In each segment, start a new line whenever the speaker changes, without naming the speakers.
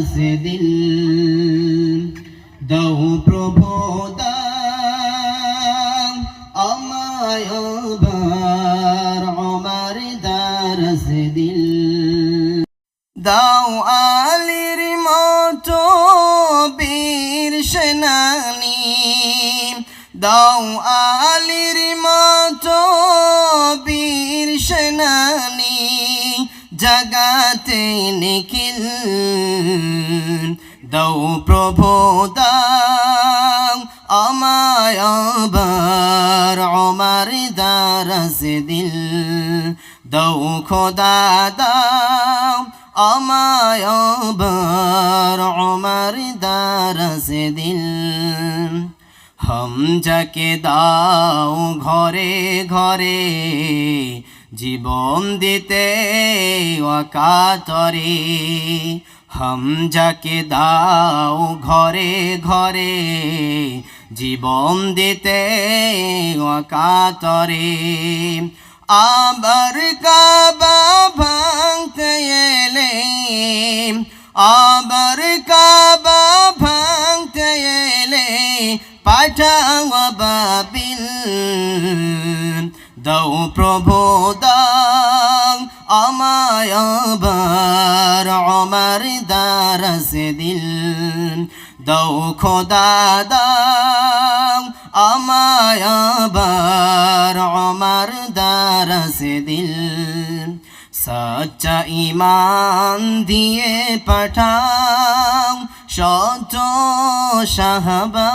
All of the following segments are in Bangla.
से दिल दौ प्रभु दाम আমায় আবার আমার দার से दिल দাও আলীর মতো বীর সেনানী দাও আলীর মতো বীর সেনানী জগতে নিখিল দাও প্রভু দাও আমায় আবার আমার দার से दिल দাও খোদা দাও আমায় আবার আমার দার से दिल হামজাকে দাও ঘরে ঘরে জীবন দিতে অকাতরে হামজাকে দাও ঘরে ঘরে জীবন দিতে অকাতরে আবার কাবা ভাঙতে এলে আবার কাবা ভাঙতে এলে পাঠাও বাবিল দাও প্রভু দাও আমায় আবার আমার দার से दिल দাও খোদা দাও আমায় আবার আমার দার से दिल সচ্চা ঈমান দিয়ে পাঠাও শত সাহাবা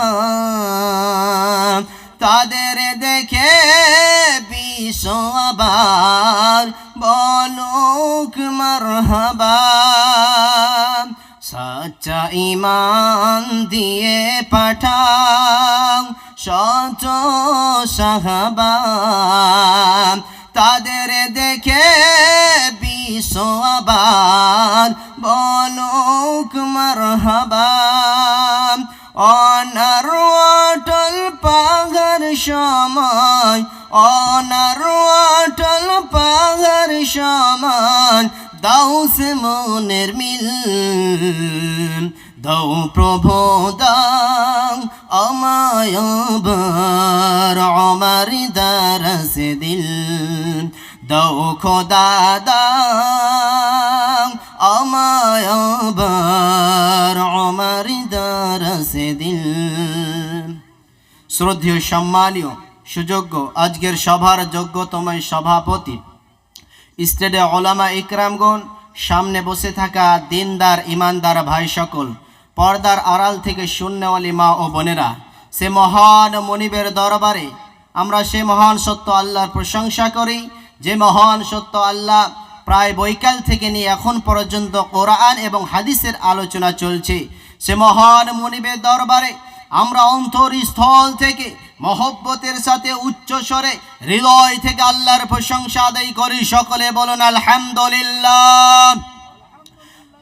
তাদের দেখে বিশ্ব আবার বলুক মারহাবা সচ্চা ঈমান দিয়ে পাঠাও শত সাহাবা তাদের দেখে বিশ্ব আবার বলুক মারহাবা অনার অটল পাহাড় সময় অনার অটল পাহাড় সমান দাও সে মনের মিল দাও প্রভু দাও আমায় আবার আমার দার से दिल দাও খোদা দাও আমায় আবার আমার দার से दिल শ্রদ্ধেয় সম্মানীয় সুযোগ্য আজকের সভার যোগ্যতম সভাপতি স্টেডে ওলামা ইকরামগণ সামনে বসে থাকা দিনদার ইমানদার ভাই সকল পর্দার আড়াল থেকে শূন্যওয়ালী মা ও বোনেরা সে মহান মনিবের দরবারে আমরা সে মহান সত্য আল্লাহর প্রশংসা করি যে মহান সত্য আল্লাহ প্রায় বৈকাল থেকে নিয়ে এখন পর্যন্ত কোরআন এবং হাদিসের আলোচনা চলছে সে মহান মনিবের দরবারে আমরা অন্তরস্থল থেকে মহব্বতের সাথে উচ্চ স্বরে হৃদয় থেকে আল্লাহর প্রশংসা আদায় করি সকলে বলুন আলহামদুলিল্লাহ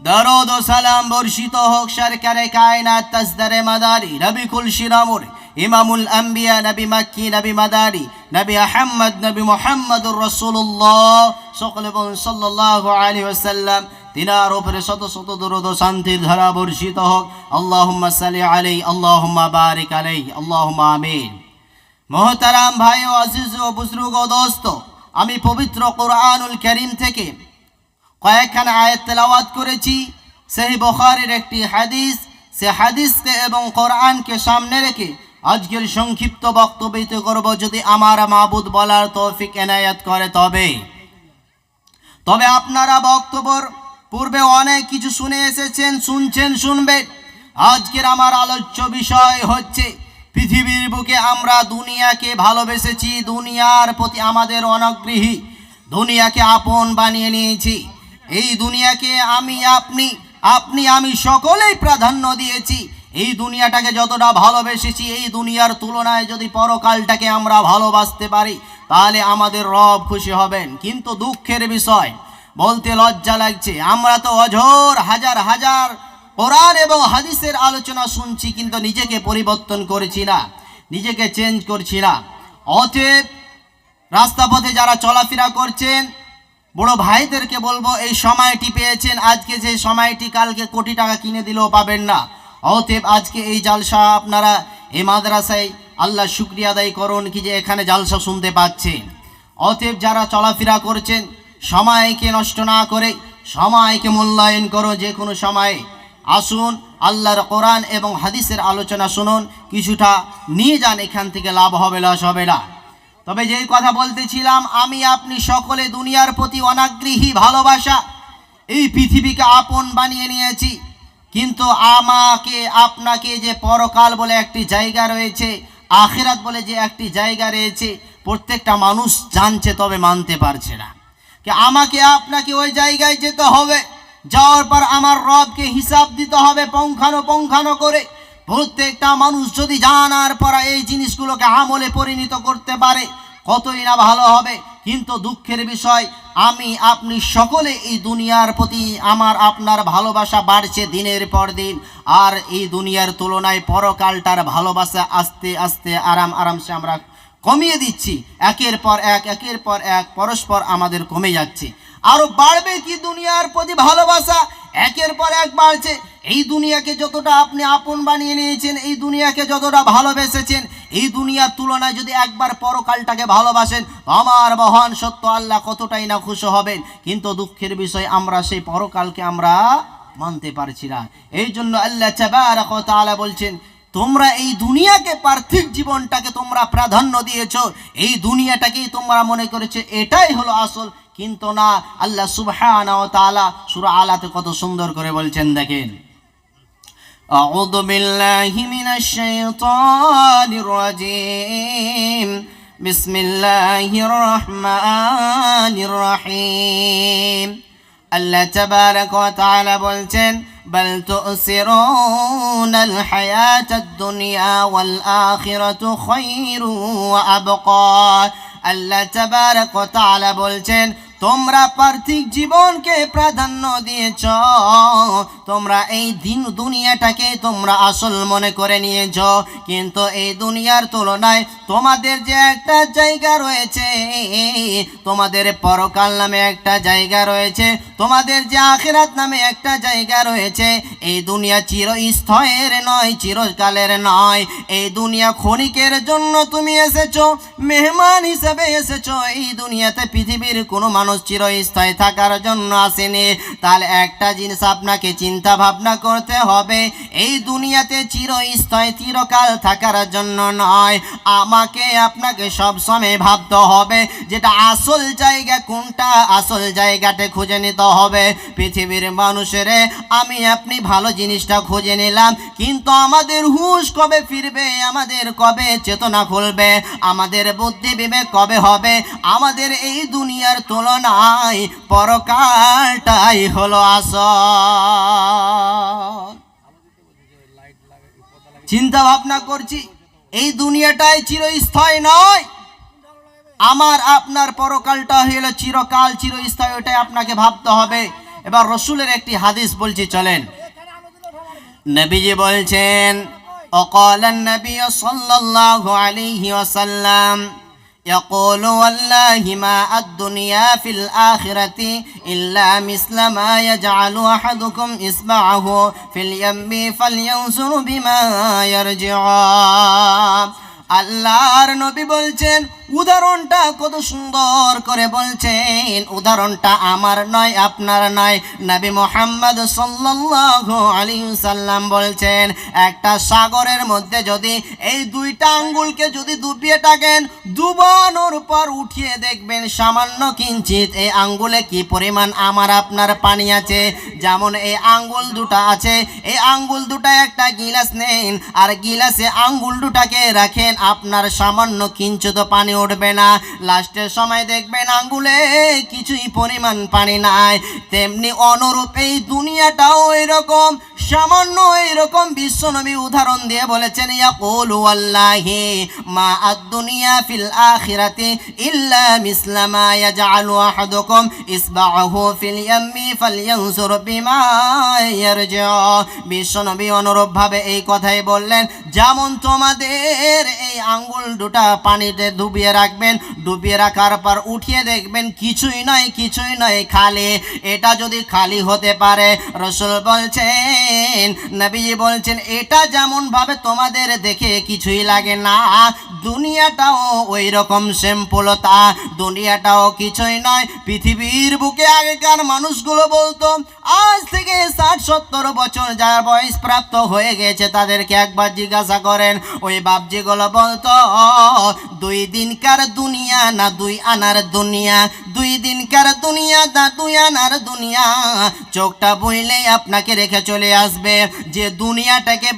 দরুদ ও সালাম বর্ষিত হোক সরকারে কায়নাত তাজদারে মাদারি নবী কুল শিরামুর ইমামুল আম্বিয়া নবী মক্কি নবী মাদারি নবী আহমদ নবী মুহাম্মদুর রাসূলুল্লাহ সকলে বলুন সাল্লাল্লাহু আলাইহি ওয়াসাল্লাম তিনার উপরে শত শত দরুদ ও শান্তির ধারা বর্ষিত হোক আল্লাহুম্মা সাল্লি আলাইহি আল্লাহুম্মা বারিক আলাইহি আল্লাহুম্মা আমিন মোহতারাম ভাই ও আজিজ ও বুজুর্গ ও দোস্ত আমি পবিত্র কোরআনুল কারীম থেকে কয়েকখানা আয়াত তেলাওয়াত করেছি সহিহ বুখারীর একটি হাদিস সে হাদিসকে এবং কোরআনকে সামনে রেখে আজকের সংক্ষিপ্ত বক্তব্য করব যদি আমার মাবুদ বলার তৌফিক এনায়েত করে তবে আপনারা বক্তব্যের পূর্বে অনেক কিছু শুনে এসেছেন শুনছেন শুনবেন আজকের আমার আলোচ্য বিষয় হচ্ছে পৃথিবীর বুকে আমরা দুনিয়াকে ভালোবেসেছি দুনিয়ার প্রতি আমাদের অনাগ্রহী দুনিয়াকে আপন বানিয়ে নিয়েছি এই দুনিয়াকে আপনি আমি সকলেই প্রাধান্য দিয়েছি এই দুনিয়াটাকে যতটা ভালোবেসেছি এই দুনিয়ার তুলনায় যদি পরকালটাকে আমরা ভালোবাসতে পারি তাহলে আমাদের রব খুশি হবেন কিন্তু দুঃখের বিষয় বলতে লজ্জা লাগছে আমরা তো অঝোর হাজার হাজার কোরআন এবং হাদিসের আলোচনা শুনছি কিন্তু নিজেকে পরিবর্তন করছি না নিজেকে চেঞ্জ করছি না অতএব রাস্তা পথে যারা চলাফেরা করছেন বড় ভাইদেরকে বলবো, এই সময়টি পেয়েছেন, আজকে যে সময়টি কালকে কোটি টাকা কিনে দিলেও পাবেন না। অতএব আজকে এই জালসা আপনারা এই মাদ্রাসায় আল্লাহ শুকরিয়া আদায় করুন কি যে এখানে জালসা শুনতে পাচ্ছেন। অতএব যারা চলাফেরা করছেন সময়কে নষ্ট না করে সময়কে মূল্যায়ন করো। যে কোনো সময়ে আসুন আল্লাহর কোরআন এবং হাদিসের আলোচনা শুনুন, কিছুটা নিয়ে যান, এখান থেকে লাভ হবে, লস হবে না। তবে যেই কথা বলতেছিলাম, আমি আপনি সকলে দুনিয়ার প্রতি অনাগ্রহী, ভালোবাসা, এই পৃথিবীকে আপন বানিয়ে নিয়েছি, কিন্তু আমাকে আপনাকে যে পরকাল বলে একটি জায়গা রয়েছে, আখিরাত বলে যে একটি জায়গা রয়েছে, প্রত্যেকটা মানুষ জানছে তবে মানতে পারছে না। कि আমাকে আপনাকে ওই জায়গায় যেতে হবে, যাওয়ার পর আমার রবকে হিসাব দিতে হবে পঙ্খানো করে। প্রত্যেকটা মানুষ যদি জানার পর এই জিনিসগুলোকে আমলে পরিণত করতে পারে কতই না ভালো হবে। কিন্তু দুঃখের বিষয়, আমি আপনি সকলে এই দুনিয়ার প্রতি আমার আপনার ভালোবাসা বাড়ছে দিনের পর দিন, আর এই দুনিয়ার তুলনায় পরকালটার ভালোবাসা আস্তে আস্তে আরামসে আমরা কমিয়ে দিচ্ছি। একের পর এক পরস্পর আমাদের কমে যাচ্ছে। আরো বাড়বে কি দুনিয়ার প্রতি ভালোবাসা, একের পর এক বাড়ছে। এই দুনিয়াকে যতটা আপনি আপন বানিয়ে নিয়েছেন, এই দুনিয়াকে যতটা ভালোবেসেছেন, এই দুনিয়ার তুলনায় যদি একবার পরকালটাকে ভালোবাসেন, আমার মহান সত্য আল্লাহ কতটাই না খুশি হবেন। কিন্তু দুঃখের বিষয়, আমরা সেই পরকালকে আমরা মানতে পারছি না। এই জন্য আল্লাহ তাবারক ওয়া তাআলা বলছেন, তোমরা এই দুনিয়াকে, পার্থিব জীবনটাকে তোমরা প্রাধান্য দিয়েছো, এই দুনিয়াটাকেই তোমরা মনে করেছো এটাই হলো আসল, কিন্তু না। আল্লাহ সুবহানাহু ওয়া তাআলা সূরা আলাতে কত সুন্দর করে বলছেন, দেখেন, আউযু বিল্লাহি মিনাশ শাইতানির রাজীম, বিসমিল্লাহির রহমানির রহিম। আল্লাহ তাবারক ওয়া তাআলা বলছেন, بل تؤثرون الحياة الدنيا والآخرة خير وأبقى। আল্লাহ তাবারক ওয়া তাআলা বলছেন, তোমরা পার্থিব জীবনকে প্রাধান্য দিয়েছ, তোমরা এই দুনিয়াটাকে তোমরা আসল মনে করে নিয়েছ, কিন্তু এই দুনিয়ার তুলনায় তোমাদের যে একটা জায়গা রয়েছে, তোমাদের পরকাল নামে একটা জায়গা রয়েছে, তোমাদের যে আখিরাত নামে একটা জায়গা রয়েছে। এই দুনিয়া চিরস্থায়ীর নয়, চিরকালের নয়। এই দুনিয়া ক্ষণিকের জন্য তুমি এসেছো, মেহমান হিসেবে এসেছো। এই দুনিয়াতে পৃথিবীর কোনো মানুষ চিরস্থায়ী থাকার জন্য আসেনি। তাহলে একটা জিনিস আপনাকে চিন্তা ভাবনা করতে হবে, এই দুনিয়াতে চিরস্থায়ী চিরকাল থাকার জন্য নয়। আমাকে আপনাকে সব সময় ভাবতে হবে যেটা আসল জায়গা কোনটা, আসল জায়গাটা খুঁজে নিতে হবে। পৃথিবীর মানুষের আমি আপনি ভালো জিনিসটা খুঁজে নিলাম, কিন্তু আমাদের হুঁশ কবে ফিরবে, আমাদের কবে চেতনা খুলবে, আমাদের বুদ্ধি বিবেক কবে হবে? আমাদের এই দুনিয়ার তুলনায় পরকালটাই হলো আসল। চিন্তা ভাবনা করছি, এই দুনিয়াটাই চিরস্থায়ী নয়, আমার আপনার পরকালটা হলো চিরকাল চিরস্থায়ী, ওটাই আপনাকে ভাবতে হবে। এবার রসুলের একটি হাদিস বলছি, চলেন। নবীজি বলছেন, وقال النبي صلى الله عليه وسلم يقول والله ما الدنيا في الآخرة إلا مثل ما يجعل أحدكم إصبعه في اليم فلينظر بما يرجع। আল্লাহর নবী বলছেন, উদাহরণটা কত সুন্দর করে বলছেন। উদাহরণটা আমার নয়, আপনার নয়, নবী মুহাম্মদ সাল্লাল্লাহু আলাইহি ওয়াসাল্লাম বলছেন, একটা সাগরের মধ্যে যদি এই দুইটা আঙ্গুলকে যদি ডুবিয়ে থাকেন, ডুবানোর পর উঠিয়ে দেখবেন সামান্য কিঞ্চিত এই আঙ্গুলে কি পরিমাণ আমার আপনার পানি আছে। যেমন এই আঙ্গুল দুটা আছে, এই আঙ্গুল দুটা একটা গিলাস নেন, আর গিলাসে আঙ্গুল দুটাকে রাখেন, আপনার সামান্য কিঞ্চিত পানি উঠবে না। লাস্টের সময় দেখবেন আঙ্গুলে কিছুই পরিমাণ পানি নাই। তেমনি অনুরূপ এই দুনিয়াটাও এরকম, সামান্য এইরকম বিশ্বনবী উদাহরণ দিয়ে বলেছেন, ইয়াকুলু ওয়াল্লাহি মা আদ-দুনিয়া ফিল আখিরাতি ইল্লা মিসলা মা ইয়াজআলু আহাদুকুম ইসবাহু ফিল ইয়াম্মি ফালয়ানজুর বিমা ইয়ারজিউ। বিশ্বনবী অনুরূপভাবে এই কথাই বললেন, যেমন তোমাদের এই আঙ্গুল দুটা পানিতে ডুবিয়ে রাখবেন, ডুবিয়ে রাখার পর উঠিয়ে দেখবেন কিছুই নয় খালি। এটা যদি খালি হতে পারে, রাসূল বলছেন, নবীজি বলছেন, এটা যেমন ভাবে তোমাদের দেখে কিছুই লাগে না, দুনিয়াটাও ওই রকম সিম্পলতা, দুনিয়াটাও কিছুই নয়। পৃথিবীর বুকে আগেকার মানুষগুলো বলতো, আজ থেকে 60-70 বছর যার বয়স প্রাপ্ত হয়ে গেছে তাদেরকে একবার জিজ্ঞাসা করেন, ওই বাপজিগুলো বলতো, 2 দিনকার দুনিয়া না 2 আনার দুনিয়া, 2 দিনকার দুনিয়া না 2 আনার দুনিয়া। চোখটা বইলেই আপনাকে রেখে চলে আসবে। যে দুনিয়াটাকে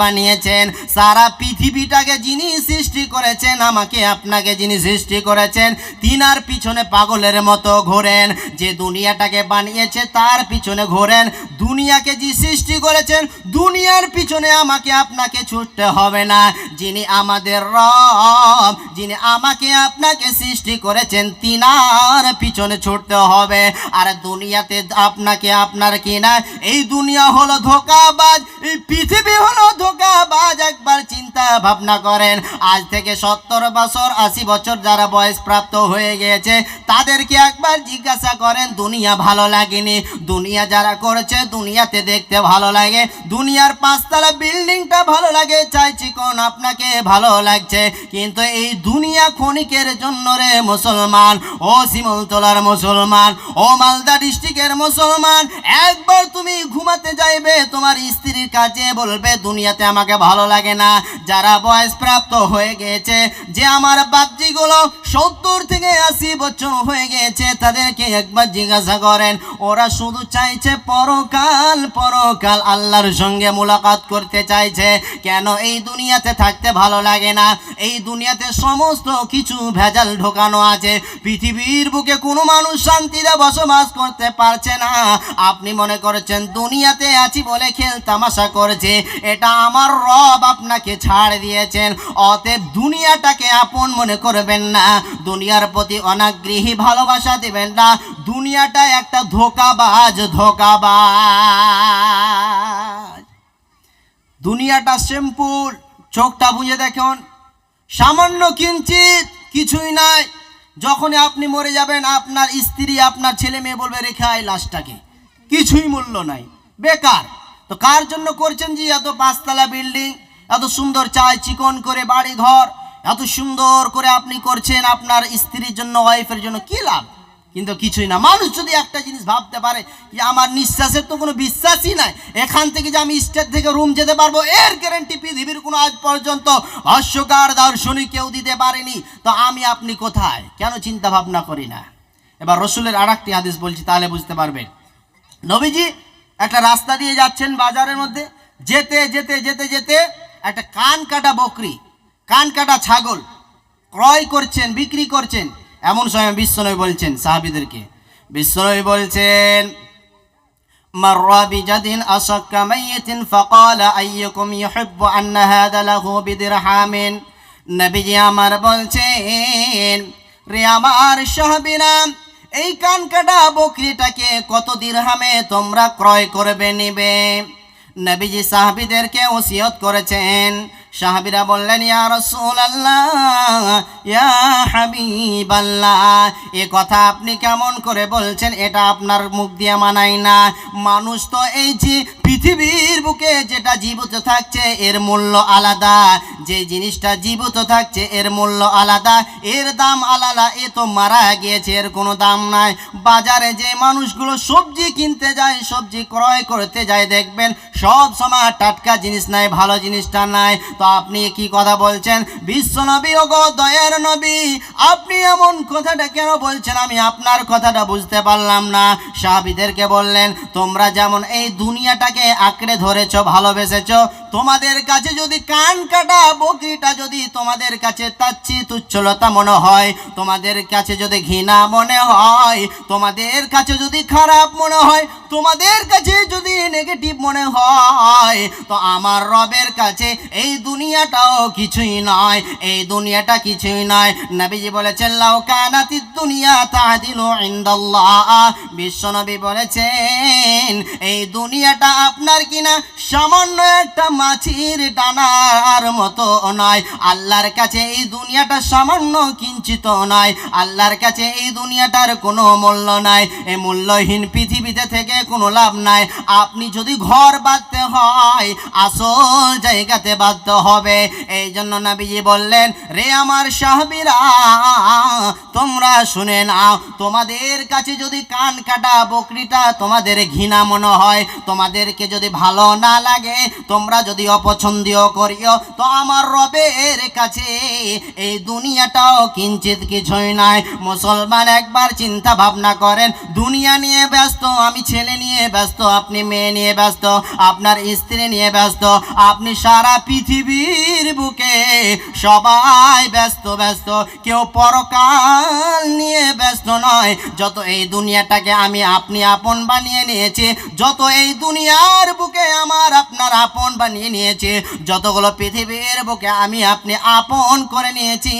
বানিয়েছেন, সারা পৃথিবীটাকে যিনি সৃষ্টি করেছেন, আমাকে আপনাকে যিনি সৃষ্টি করেছেন, তিনার পিছনে পাগলের মতো ঘোরেন। যে দুনিয়াটাকে বানিয়েছে তার পিছনে ঘোরেন। দুনিয়াকে যে সৃষ্টি করেছেন, দুনিয়ার পিছনে আমাকে আপনাকে ছুটতে হবে না। যিনি আমাদের রব, যিনি আমাকে আপনাকে সৃষ্টি করেছেন, তিনার পিছনে ছুটতে হবে। আর দুনিয়াতে আপনাকে আপনার কিনা, এই দুনিয়া হলো ধোঁকাবাজ, এই পৃথিবী হলো ধোঁকাবাজ। একবার চিন্তা ভাবনা করেন, আজ থেকে 70 বছর 80 বছর যারা বয়স প্রাপ্ত হয়ে গিয়েছে তাদেরকে একবার জিজ্ঞাসা করেন, দুনিয়া ভালো লাগেনি? দুনিয়া যারা করেছে দুনিয়াতে দেখতে ভালো লাগে, দুনিয়ার 5 তলা বিল্ডিংটা ভালো লাগে, চাইছি কোন আপনাকে ভালো লাগছে, কিন্তু এই দুনিয়া ক্ষণিকের জন্য রে মুসলমান, ও শিমুলতলার মুসলমান, ও মালদা ডিস্ট্রিক্টের মুসলমান, একবার তুমি ঘুমাতে যাইবে, তোমার স্ত্রীর কাছে বলবে, দুনিয়াতে আমাকে ভালো লাগে না। যারা বয়স প্রাপ্ত হয়ে গেছে, যে আমার বাচ্চিগুলো 70 থেকে 80 বছর হয়ে গেছে, তাদেরকে একবার জিজ্ঞাসা করেন, ওরা শুধু চাইছে পরকাল, আল্লাহর সঙ্গে মুলাকাত করতে চাইছে। কেন এই দুনিয়াতে থাকতে ভালো লাগে না? এই দুনিয়াতে সমস্ত কিছু ভেজাল ঢোকানো আছে। পৃথিবীর বুকে কোনো মানুষ শান্তিতে বসবাস করতে পারছে না। আপনি মনে করেছেন দুনিয়াতে আছি বলে খেল তামাশা করছে, এটা আমার রব আপনাকে ছাড় দিয়েছেন। অতএব দুনিয়াটাকে আপন মনে করবেন না, দুনিয়ার প্রতি অনাগ্রহী ভালোবাসা দিবেন না। দুনিয়াটা একটা ধোঁকাবাজ। দুনিয়াটা সিম্পল, চোখটা বুঝে দেখুন, সামান্য কিঞ্চিত কিছুই নাই। যখন আপনি মরে যাবেন, আপনার স্ত্রী, আপনার ছেলে মেয়ে বলবে, রেখে আয় লাশটাকে, কিছুই মূল্য নাই, বেকার। তো কার জন্য করছেন যে এত 5 তলা বিল্ডিং, এত সুন্দর চাই চিকন করে বাড়ি ঘর, এত সুন্দর করে আপনি করছেন আপনার স্ত্রীর জন্য, ওয়াইফের জন্য, কি লাভ? কিন্তু কিছুই না। মানুষ যদি একটা জিনিস ভাবতে পারে যে আমার নিঃশ্বাসের তো কোনো বিশ্বাসই নাই, এখান থেকে যে আমি স্টেট থেকে রুম যেতে পারবো, এর গ্যারান্টি পৃথিবীর কোনো আজ পর্যন্ত ভাষ্যকার দার্শনিক কেউ দিতে পারেনি, তো আমি আপনি কোথায়? কেন চিন্তা ভাবনা করি না? এবার রসুলের আরেকটি হাদিস বলছি, তাহলে বুঝতে পারবেন। নবীজি একটা রাস্তা দিয়ে যাচ্ছেন বাজারের মধ্যে, যেতে যেতে যেতে যেতে একটা কান কাটা বকরি, কান কাটা ছাগল ক্রয় করছেন, বিক্রি করছেন। এমন সময় বিশ্বনবী বলছেন সাহাবীদেরকে, বিশ্বনবী বলছেন, মাররা বিজাদিন আসাক্কা মাইয়িতিন ফাকালা আইয়ুকুম ইউহিব্বু আন্না হাদা লাহু বিদিরহামিন। নবীজি আমার বলছেন, রে আমার সাহাবীরা, এই কান কাটা বকরিটাকে কত দিরহামে তোমরা ক্রয় করবে, নিবে? নবীজি সাহাবীদেরকে ওসিয়ত করেছেন। সাহাবীরা বললেন, ইয়া রাসূলুল্লাহ, ইয়া হাবিবাল্লাহ, এ কথা আপনি কেমন করে বলছেন? এটা আপনার মুখ দিয়ে মানাই না। মানুষ তো এই যে পৃথিবীর বুকে যেটা জীবিত থাকছে এর মূল্য আলাদা, যে জিনিসটা জীবিত থাকছে এর মূল্য আলাদা, এর দাম আলাদা। এ তো মারা গিয়েছে, এর কোনো দাম নাই। বাজারে যে মানুষগুলো সবজি কিনতে যায়, সবজি ক্রয় করতে যায়, দেখবেন সব সময় টাটকা জিনিস নাই, ভালো জিনিসটা নাই। তো আপনি কি কথা বলছেন? বিশ্ব নবী, ওগো দয়ার নবী, আপনি এমন কথাটা কেন বলছেন? আমি আপনার কথাটা বুঝতে পারলাম না। সাহাবীদেরকে বললেন, তোমরা যেমন এই দুনিয়াটাকে আঁকড়ে ধরেছ, ভালোবেসেছ, তোমাদের কাছে যদি কান কাটা বকরিটা যদি তোমাদের কাছে তাচ্ছি তুচ্ছলতা মনে হয়, তোমাদের কাছে যদি ঘৃণা মনে হয়, তোমাদের কাছে যদি খারাপ মনে হয়, তোমাদের কাছে যদি নেগেটিভ মনে হয়, তো আমার রবের কাছে এই দুনিয়াটাও কিছুই নয়, এই দুনিয়াটা কিছুই নয়। নবীজি বলেছেন লাউ কানাতিদ দুনিয়া তাদিলু ইনদাল্লাহ, বিশ্বনবী বলেছেন এই দুনিয়াটা আপনার কিনা সামান্য একটা মাছির ডানার মতো নয়, আল্লাহর কাছে এই দুনিয়াটা সামান্য কিঞ্চিত নয়, আল্লাহর কাছে এই দুনিয়াটার কোনো মূল্য নাই। এই মূল্যহীন পৃথিবীতে থেকে কোনো লাভ নাই। আপনি যদি ঘর বাঁধতে হয় আসল জায়গাতে বাঁধতে হবে। এই জন্য নবীজি বললেন রে আমার সাহাবীরা তোমরা শুনে নাও, তোমাদের কাছে যদি কান কাটা বকরিটা তোমাদের ঘৃণা মনে হয়, তোমাদেরকে যদি ভালো না লাগে, তোমরা যদি অপছন্দীয় করিও, তো আমার রবের কাছে এই দুনিয়াটাও কিঞ্চিত কিছুই নাই। মুসলমান একবার চিন্তা ভাবনা করেন, দুনিয়া নিয়ে ব্যস্ত, আমি ছেলে নিয়ে ব্যস্ত, আপনি মেয়ে নিয়ে ব্যস্ত, আপনার স্ত্রী নিয়ে ব্যস্ত, আপনি সারা পৃথিবীর বুকে সবাই ব্যস্ত ব্যস্ত, কেউ পরকাল নিয়ে ব্যস্ত নয়। যত এই দুনিয়াটাকে আমি আপনি আপন বানিয়ে নিয়েছি, যত এই দুনিয়ার বুকে আমার আপনার আপন বানিয়ে নিয়েছি, যতগুলো পৃথিবীর বুকে আমি আপনি আপন করে নিয়েছি,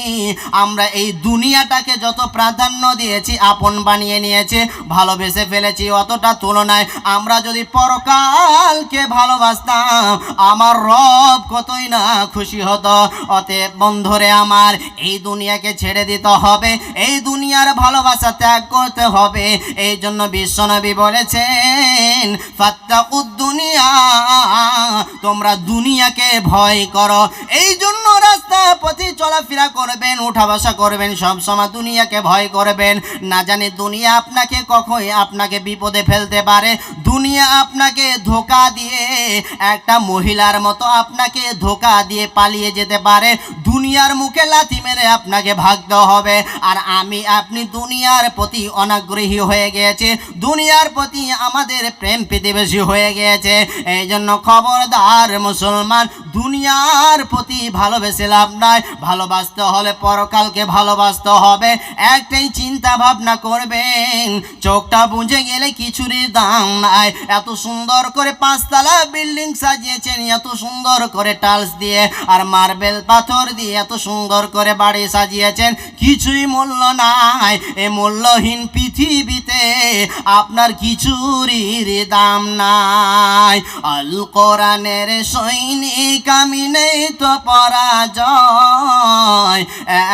আমরা এই দুনিয়াটাকে যত প্রাধান্য দিয়েছি, আপন বানিয়ে নিয়েছি, ভালোবেসে ফেলেছি, অতটা তুলনায় আমরা যদি পরকালকে ভালোবাসতাম আমার রব কতই না খুশি হতো। অতএব বন্ধুরে আমার, এই দুনিয়াকে ছেড়ে দিতে হবে, এই দুনিয়ার ভালোবাসা ত্যাগ করতে হবে। এই জন্য বিশ্বনবী বলেছেন ফাত্তাকুদ দুনিয়া, তোমরা দুনিয়াকে ভয় করো। এই জন্য রাস্তা পথে চলাফেরা করবেন, উঠা বসা করবেন, সবসময় দুনিয়াকে ভয় করবেন। না জানি দুনিয়া আপনাকে কখন আপনাকে বিপদে ফেলতে পারে, দুনিয়া আপনাকে ধোঁকা দিয়ে একটা মহিলার মতো আপনাকে ধোঁকা দিয়ে পালিয়ে যেতে পারে, দুনিয়ার মুখে লাথি মেরে আপনাকে ভাগতে হবে। আর আমি আপনি দুনিয়ার প্রতি অনাগ্রহী হয়ে গিয়েছে, দুনিয়ার প্রতি আমাদের প্রেম প্রীতিবেশী হয়ে গিয়েছে। এই জন্য খবরদার মুসলমান, দুনিয়ার প্রতি ভালোবেসে লাভ নাই, ভালোবাসতে হলে পরকালকে ভালোবাসতে হবে। একটাই চিন্তা ভাবনা করবেন, চোখটা বুঝে গেলে কিছুরই দাম নাই। এত সুন্দর করে 5 তলা বিল্ডিং সাজিয়েছেন, এত সুন্দর করে টাইলস দিয়ে আর মার্বেল পাথর দিয়ে এত সুন্দর করে বাড়ি সাজিয়েছেন, কিছুই মূল্য নাই। এই মূল্যহীন পৃথিবীতে আপনার কিছুরই দাম নাই। আল কোরআনের সৈনিক আমি, নেই তো পরাজয়,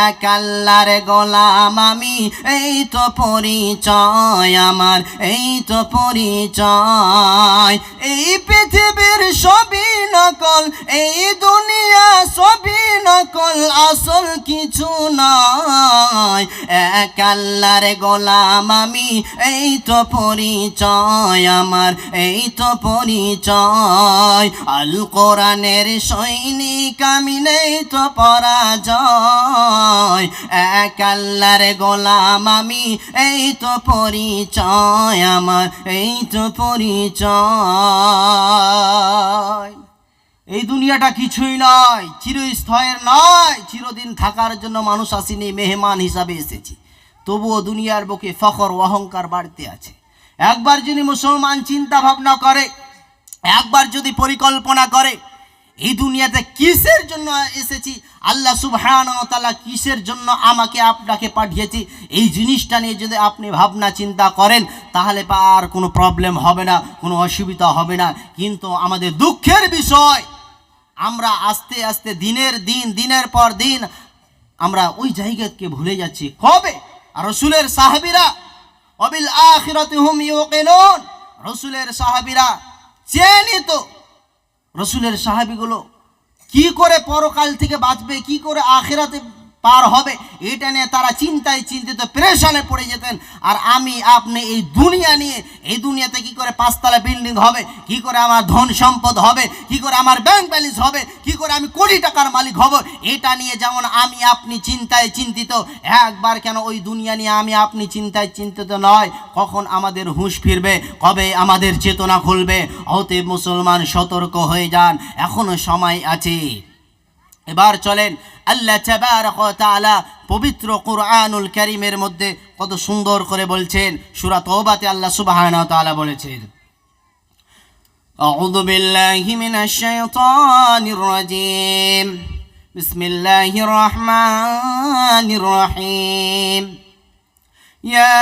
এক আল্লাহর গোলাম আমি, এই তো পরিচয় আমার, এই তো পরিচয়। এই পৃথিবীর সবই নকল, এই দুনিয়া সবই নকল, আসল কিছু নয়, এক আল্লাহর গোলাম আমি, এই তো পরিচয় আমার, এই তো পরিচয়। আল কোরআনের সৈনিক আমি, নেই তো পরাজয়, এক আল্লাহর গোলাম আমি, এই তো পরিচয় আমার, এই তো পরিচয়। এই দুনিয়াটা কিছুই নয়, চিরস্থায়ীর নয়, চিরদিন থাকার জন্য মানুষ আসেনি, মেহমান হিসাবে এসেছি। তবুও দুনিয়ার বুকে ফখর ও অহংকার বাড়তে আছে। একবার যদি মুসলমান চিন্তা ভাবনা করে, একবার যদি পরিকল্পনা করে এই দুনিয়াতে কিসের জন্য এসেছি, আল্লাহ সুবহানাহু ওয়া তাআলা কিসের জন্য আমাকে আপনাকে পাঠিয়েছি, এই জিনিসটা নিয়ে যদি আপনি ভাবনা চিন্তা করেন, তাহলে আর কোনো প্রবলেম হবে না, কোনো অসুবিধা হবে না। কিন্তু আমাদের দুঃখের বিষয়, আমরা আস্তে আস্তে দিনের পর দিন আমরা ওই জায়গাকে ভুলে যাচ্ছি। কবে? আর রাসূলের সাহাবীরা ওয়াবিল আখিরাতি হুম ইউকিনুন, রাসূলের সাহাবীরা চেনিত, রাসূলের সাহাবীগুলো কি করে পরকাল থেকে বাঁচবে, কি করে আখিরাতে পার হবে, এটা নিয়ে তারা চিন্তায় চিন্তিত পেরেশানে পড়ে যেতেন। আর আমি আপনি এই দুনিয়া নিয়ে, এই দুনিয়াতে কি করে 5 তলা বিল্ডিং হবে, কি করে আমার ধন সম্পদ হবে, কি করে আমার ব্যাংক ব্যালেন্স হবে, কি করে আমি কোটি টাকার মালিক হব, এটা নিয়ে যেমন আমি আপনি চিন্তায় চিন্তিত, একবার কেন ওই দুনিয়া নিয়ে আমি আপনি চিন্তায় চিন্তিত নয়? কখন আমাদের হুঁশ ফিরবে, কবে আমাদের চেতনা খুলবে? অতএব মুসলমান সতর্ক হয়ে যান, এখনো সময় আছে। এবার চলেন আল্লাহ তাবারক ওয়া তাআলা পবিত্র কুরআনুল কারীমের মধ্যে কত সুন্দর করে বলছেন। সূরা তওবাতে আল্লাহ সুবহানাহু ওয়া তাআলা বলেছেন, আউযু বিল্লাহি মিনাশ শাইতানির রাজীম, বিসমিল্লাহির রহমানির রহিম। يا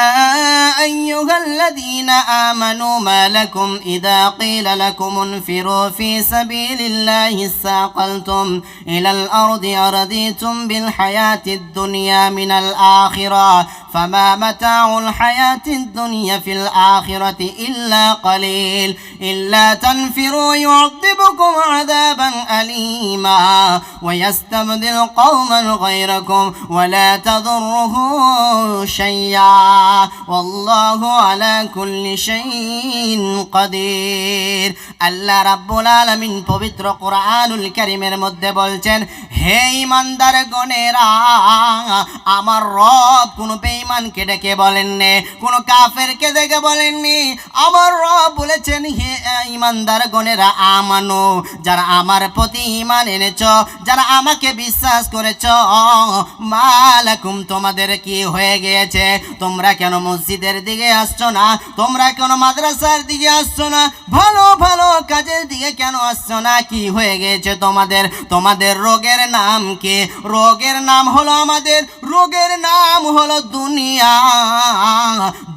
أيها الذين آمنوا ما لكم إذا قيل لكم انفروا في سبيل الله استثقلتم إلى الأرض أرضيتم بالحياة الدنيا من الآخرة فما متاع الحياة الدنيا في الآخرة إلا قليل إلا تنفروا يعذبكم عذابا أليما ويستبدل قوما غيركم ولا تضره شيئا والله على كل شيء قدير। আল্লাহ রাব্বুল আলামিন পবিত্র কুরআনুল কারীমের মধ্যে বলছেন, হে ঈমানদার গণেরা, আমার রব কোনো বেঈমানকে ডেকে বলেননি, কোনো কাফেরকে ডেকে বলেননি। আমার রব বলেছেন, হে ঈমানদার গণেরা, আমানো, যারা আমার প্রতি ঈমান এনেছ, যারা আমাকে বিশ্বাস করেছ, মালাকুম, তোমাদের কি হয়ে গিয়েছে? তোমরা কেন মসজিদের দিকে আসছো না? তোমরা কেন মাদ্রাসার দিকে আসছো না? ভালো ভালো কাজের দিকে কেন আসছো না? কি হয়ে গেছে তোমাদের? তোমাদের রোগের নাম কি? রোগের নাম হলো, আমাদের রোগের নাম হলো দুনিয়া।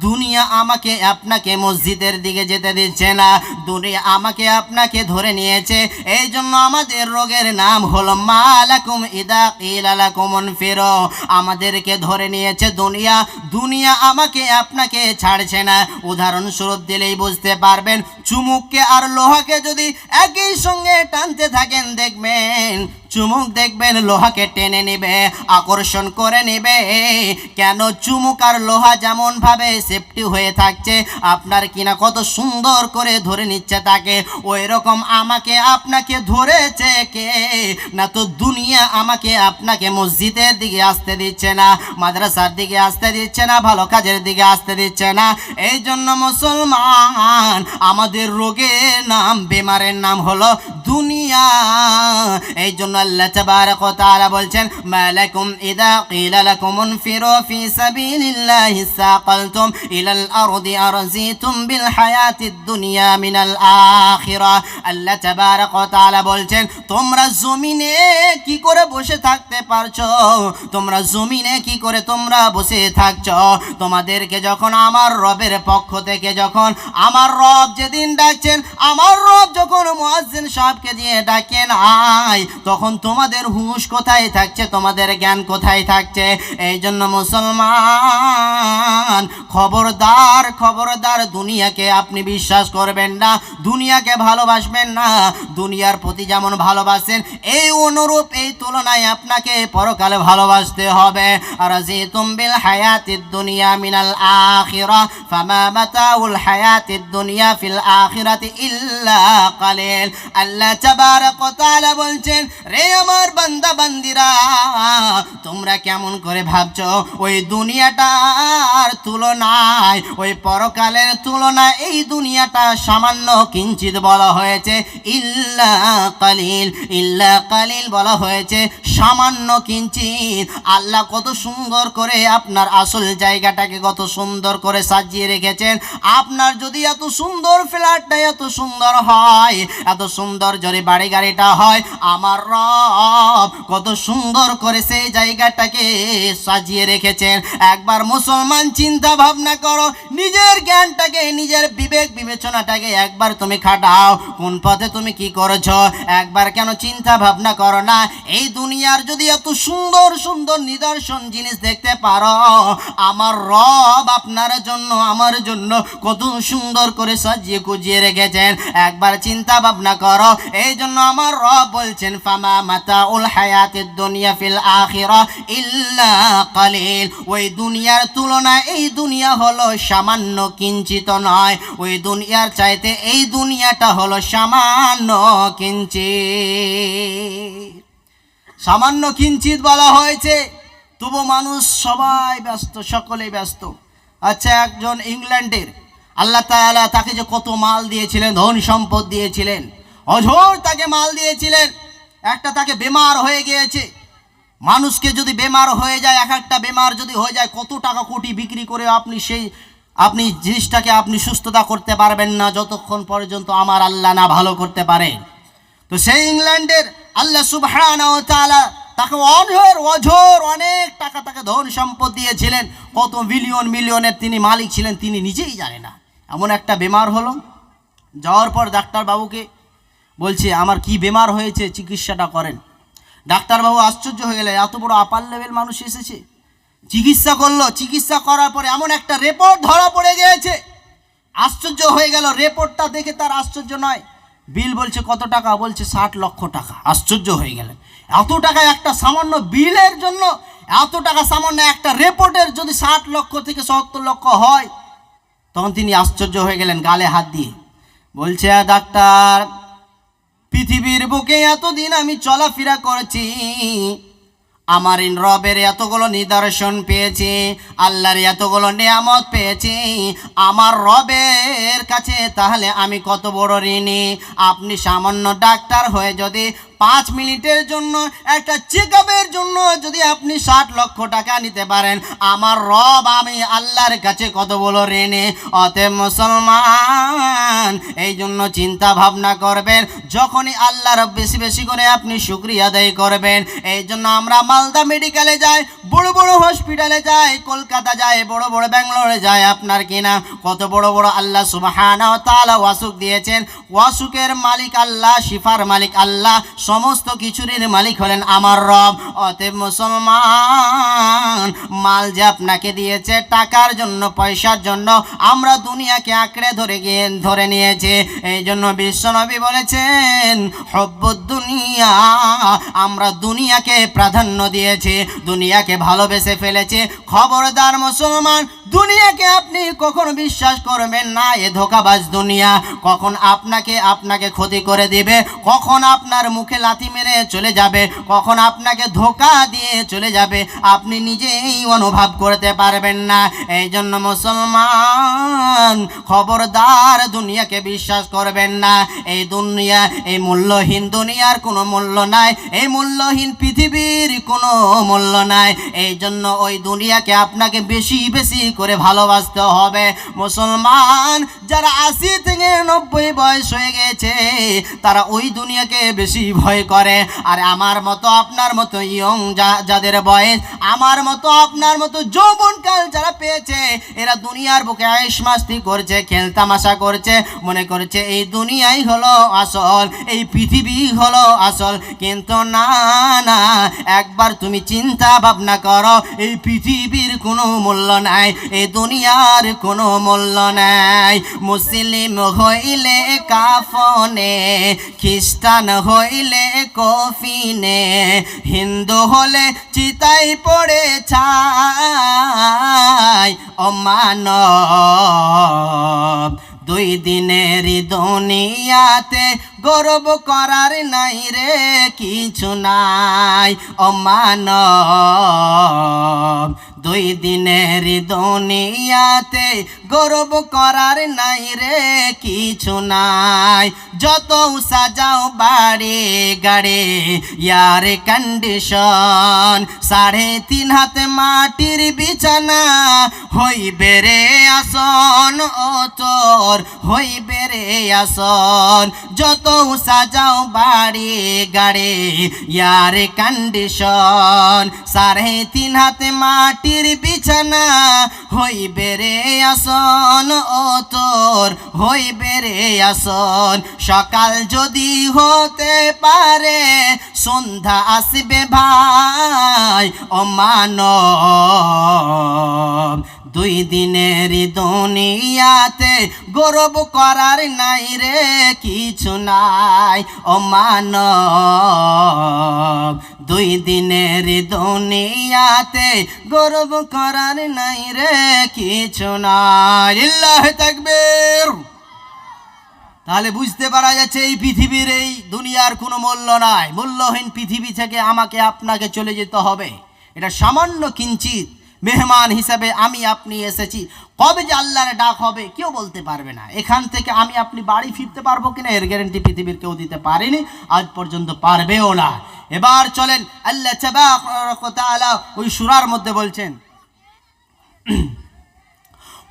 দুনিয়া আমাকে আপনাকে মসজিদের দিকে যেতে দিচ্ছে না, দুনিয়া আমাকে আপনাকে ধরে নিয়েছে। এই জন্য আমাদের রোগের নাম হলো মালাকুম ইদা কিলা লাকুম ইনফিরু, আমাদেরকে ধরে নিয়েছে দুনিয়া। দুনিয়া আমাকে আপনাকে ছাড়ছে না। উদাহরণস্বরূপ দিলেই বুঝতে পারবেন, চুমুককে আর লোহাকে যদি একই সঙ্গে টানতে থাকেন, দেখবেন চুমুক দেখবেন লোহাকে টেনে নেবে, আকর্ষণ করে নেবে। কেন? চুমুক আর লোহা যেমন ভাবে সেফটি হয়ে থাকছে, আপনার কিনা কত সুন্দর করে ধরে নিচ্ছে তাকে, ওই রকম আমাকে আপনাকে ধরেছে কে? না তো দুনিয়া আমাকে আপনাকে মসজিদের দিকে আসতে দিচ্ছে না, মাদ্রাসার দিকে আসতে দিচ্ছে না, ভালো কাজের দিকে আসতে দিচ্ছে না। এই জন্য মুসলমান, আমাদের রোগের নাম, বেমারের নাম হলো দুনিয়া। এই জন্য আল্লাহ তাবারক ওয়া তাআলা বলছেন, মালাকুম ইদা কিলা লাকুম ইনফিরু ফি সাবিলিল্লাহি ইসতাকালতুম ইলাল আরদি আরজিতুম বিল হায়াতিদ দুনিয়া মিনাল আখিরাহ। আল্লাহ তাবারক ওয়া তাআলা বলছেন, তোমরা জমিনে কি করে বসে থাকতে পারছো? তোমরা জমিনে কি করে তোমরা বসে থাকছো? তোমাদেরকে যখন আমার রবের পক্ষ থেকে, যখন আমার রব যেদিন ডাকছেন, আমার রব যখন মুয়াজ্জিন সাহেবকে দিয়ে ডাকেন আয়, তখন তোমাদের হুঁশ কোথায় থাকছে? তোমাদের জ্ঞান কোথায় থাকছে? এই জন্য মুসলমান, খবরদার খবরদার, দুনিয়াকে আপনি বিশ্বাস করবেন না, দুনিয়াকে ভালোবাসবেন না। দুনিয়ার প্রতি যেমন ভালোবাসেন, এই অনুরূপ, এই তুলনায় আপনাকে পরকালে ভালোবাসতে হবে। রাজিতুম বিল হায়াতিদ দুনিয়া মিনাল আখিরাহ ফামা মাতাউল হায়াতিদ দুনিয়া ফিল আখিরাতি ইল্লা কালিল। আল্লাহ তাবারক ওয়া তাআলা বলছেন, রে আমার বান্দা বান্দিরা, তোমরা কেমন করে ভাবছো ওই দুনিয়াটার তুলনায়, ওই পরকালের তুলনায় এই দুনিয়াটা সামান্য কিঞ্চিত বলা হয়েছে, ইল্লা কালিল, ইল্লা কালিল বলা হয়েছে, সামান্য কিঞ্চিত। আল্লাহ কত সুন্দর করে আপনার আসল জায়গাটাকে কত সুন্দর করে সাজিয়ে রেখেছেন। আপনার যদি এত সুন্দর ফ্ল্যাটটা এত সুন্দর হয়, এত সুন্দর যদি বাড়ি গাড়িটা হয়, আমার রব কত সুন্দর করে সেই জায়গাটাকে সাজিয়ে রেখেছেন। একবার মুসলমান চিন্তা ভাবনা করো, নিজের জ্ঞানটাকে, নিজের বিবেক বিবেচনাটাকে একবার তুমি খাটাও, কোন পথে তুমি কি করেছো একবার কেন চিন্তা ভাবনা করো না? এই দুনিয়ার যদি এত সুন্দর সুন্দর নিদর্শন জিনিস দেখতে পারো, আমার রব আপনার জন্য, আমার জন্য কত সুন্দর করে সাজিয়ে গুজিয়ে রেখেছেন। একবার চিন্তা ভাবনা করো, এই জন্য আমার রব বলছেন ফামা মাতাউল হায়াতিদ দুনিয়া ফিল আখিরা ইল্লা কালিল। ওই দুনিয়ার তুলনায় এই দুনিয়া হলো সামান্য কিঞ্চিত নয়, ওই দুনিয়ার চাইতে এই দুনিয়াটা হলো সামান্য কিঞ্চিত। সামান্য কিঞ্চিত বলা হয়েছে, তবু মানুষ সবাই ব্যস্ত, সকলেই ব্যস্ত। আচ্ছা, একজন ইংল্যান্ডের আল্লাহ তাআলা তাকে যে কত মাল দিয়েছিলেন, ধন সম্পদ দিয়েছিলেন, অঝোর তাকে মাল দিয়েছিলেন, একটা তাকে বেমার হয়ে গিয়েছে। মানুষকে যদি বেমার হয়ে যায়, এক একটা বেমার যদি হয়ে যায়, কত টাকা কোটি বিক্রি করে আপনি জিনিসটাকে আপনি সুস্থতা করতে পারবেন না যতক্ষণ পর্যন্ত আমার আল্লাহ না ভালো করতে পারে। তো সেই ইংল্যান্ডের আল্লাহ সুবহানাহু ওয়া তাআলা তাকে অঝোর অনেক টাকা, তাকে ধন সম্পদ দিয়েছিলেন, কত মিলিয়নের তিনি মালিক ছিলেন, তিনি নিজেই জানে না। এমন একটা বেমার হলো, যাওয়ার পর ডাক্তারবাবুকে বলছে আমার কি বেমার হয়েছে, চিকিৎসাটা করেন। ডাক্তারবাবু আশ্চর্য হয়ে গেলেন, এত বড় আপার লেভেল মানুষ এসেছে। চিকিৎসা করলো, চিকিৎসা করার পরে এমন একটা রিপোর্ট ধরা পড়ে গিয়েছে, আশ্চর্য হয়ে গেল। রিপোর্টটা দেখে তার আশ্চর্য নয়, বিল বলছে কত টাকা, বলছে 60 লক্ষ টাকা। আশ্চর্য হয়ে গেলেন, এত টাকা একটা সামান্য বিলের জন্য, এত টাকা সামান্য একটা রিপোর্টের যদি 60 লক্ষ থেকে 70 লক্ষ হয়, তখন তিনি আশ্চর্য হয়ে গেলেন, গালে হাত দিয়ে বলছে ডাক্তার, পৃথিবীর বুকে এতদিন আমি চলাফেরা করেছি, আমার রবের এতগুলো নিদর্শন পেয়েছি, আল্লাহর এতগুলো নিয়ামত পেয়েছি, আমার রবের কাছে তাহলে আমি কত বড় ঋণী। আপনি সামান্য ডাক্তার হয়ে যদি 5 মিনিটের জন্য একটা চেকআপের জন্য যদি আপনি 60 লক্ষ টাকা নিতে পারেন, আমার রব আমি আল্লাহর কাছে কত বড় ঋণী। অতএব মুসলমান, এই জন্য চিন্তা ভাবনা করবেন, যখনই আল্লাহর বেশি বেশি করে আপনি শুকরিয়া আদায় করবেন। এই জন্য আমরা মালদা মেডিকেলে যাই, বড় বড় হসপিটালে যাই, কলকাতা যাই, বড় বড় ব্যাঙ্গালোরে যাই, আপনার কিনা কত বড় বড় আল্লাহ সুবহানাহু ওয়া তাআলা ওয়াসুক দিয়েছেন। ওয়াসুকের মালিক আল্লাহ, শিফার মালিক আল্লাহ, সমস্ত কিছুরই মালিক হলেন আমার রব। অতএব মুসলমান, মাল যে আপনাকে দিয়েছে টাকার জন্য, পয়সার জন্য, আমরা দুনিয়াকে আঁকড়ে ধরে নিয়েছে। এই জন্য বিশ্বনবী বলেছেন হব্বুদ দুনিয়া, আমরা দুনিয়াকে প্রাধান্য দিয়েছি, দুনিয়াকে ভালোবেসে ফেলেছে। খবরদার মুসলমান, দুনিয়াকে আপনি কখনো বিশ্বাস করবেন না। এ ধোঁকাবাজ দুনিয়া কখন আপনাকে ক্ষতি করে দিবে, কখন আপনার মুখে লাথি মেরে চলে যাবে, কখন আপনাকে ধোঁকা দিয়ে চলে যাবে, আপনি নিজেই অনুভব করতে পারবেন না। এই জন্য মুসলমান, খবরদার দুনিয়াকে বিশ্বাস করবেন না। এই দুনিয়া, এই মূল্যহীন দুনিয়ার কোনো মূল্য নাই, এই মূল্যহীন পৃথিবীর কোনো মূল্য নাই। এই জন্য ওই দুনিয়াকে আপনাকে বেশি বেশি করে ভালোবাসতে হবে। মুসলমান, যারা 80 থেকে 90 বয়স হয়ে গেছে, তারা ওই দুনিয়াকে বেশি ভয় করে। আর আমার মতো আপনার মতো ইয়ং যাদের বয়স, আমার মতো আপনার মতো যৌবনকাল যারা পেয়েছে, এরা দুনিয়ার বুকে আয়েশ মাস্তি করছে, খেলতামাশা করছে, মনে করছে এই দুনিয়াই হলো আসল, এই পৃথিবী হলো আসল। কিন্তু না না, একবার তুমি চিন্তা ভাবনা করো, এই পৃথিবীর কোনো মূল্য নাই, এই দুনিয়ার কোনো মূল্য নাই। মুসলিম হইলে কাফনে, খ্রিস্টান হইলে কফিনে, হিন্দু হলে চিতাই পড়ে ছাই। ও মানব, 2 দিনের দুনিয়াতে গর্ব করার নাই রে কিছু নাই। ও মানব, 2 দিনের দুনিয়াতে গর্ব করার নাই রে কিছু নাই। যত সাজাও বাড়ি গাড়ি, ইয়ার কন্ডিশন, 3.5 হাত মাটির বিছানা, হইবে রে আসন, ও তোর হইবে রে আসন। যত সাজাও বাড়ি গাড়ি, ইয়ার কন্ডিশন, 3.5 হাত মাটির বিছানা, হইবে রে আসন, ও তোর হইবে রে আসন। সকাল যদি হতে পারে, সন্ধ্যা আসবে ভাই। ও মানব, দুই দিনের দুনিয়াতে গৌরব করার নাই রে কিছু নাই ও মানব, দুই দিনের দুনিয়াতে গৌরব করার নাই রে কিছু নাই। আল্লাহু তাকবীর। তাহলে বুঝতে পারা যাচ্ছে এই পৃথিবীর এই দুনিয়ার কোনো মূল্য নাই। মূল্যহীন পৃথিবী থেকে আমাকে আপনাকে চলে যেতে হবে। এটা সামান্য কিঞ্চিত মেহমান হিসাবে আমি আপনি এসেছি। কবে যে আল্লাহর ডাক হবে কেউ বলতে পারবে না। এখান থেকে আমি আপনি বাড়ি ফিরতে পারবো কিনা এর গ্যারান্টি পৃথিবীর কেউ দিতে পারেনি, আজ পর্যন্ত পারবেও না। এবার চলেন আল্লাহ তাবারক ওয়া তাআলা ওই সূরার মধ্যে বলছেন,